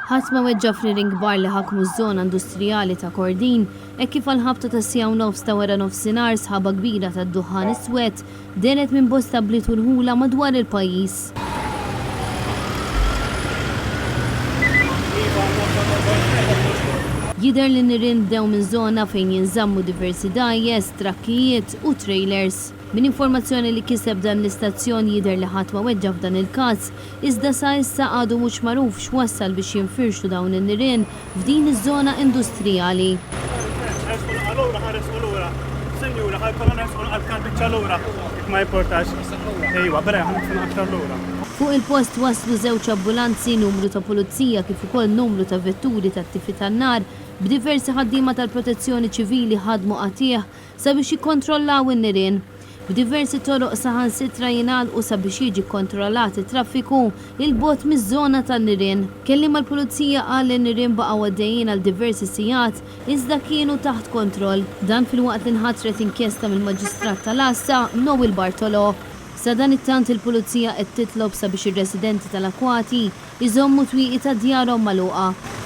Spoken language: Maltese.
Ħadd ma weġġa f'Ring bar li ħakmu ż-żona industrijali ta' Kordin hekk kif għall-ħabta ta' sija u nofs ta' wara nofsinhar sħaba kbira tad-duħan iswed denet minn bosta bliet u rħula madwar il-pajjiż. Jidher li nirien bdew minn żona fejn jinżammu diversi dajjes, trakkijiet u trailers. Min informazzjoni li kiseb dan l-istazzjon jidher li ħadd ma weġġa f'dan il-każ, iżda sa issa għadu mhux magħruf x'wassal biex jinfirxu dawn in-nirien f'din iż-żona industrijali. Fuq il-post waslu żewġ ambulanzi, numru ta' pulizija kif ukoll numru ta' vetturi tat-tifi tan-nar b'diversi ħaddiema tal-protezzjoni ċivili ħadmu qatih sabiex jikkontrollaw in-nirien. B'diversi toroq saħansitra jingħalqu sabiex jiġi kontrollat it-traffiku il-bogħod miż-żona tan-nirien. Kelliem mal-pulizija qal li n-nirien baqgħu għaddejjin għal diversi sigħat iżda kienu taħt kontroll. Dan filwaqt li nħatret inkjesta mill-Maġistrat tal-Assa Noel Bartolo. Sa dan it-tant il-pulizija qed titlob sabiex ir-residenti tal-Akwati iżommu twieqi ta' djarhom magħluqa.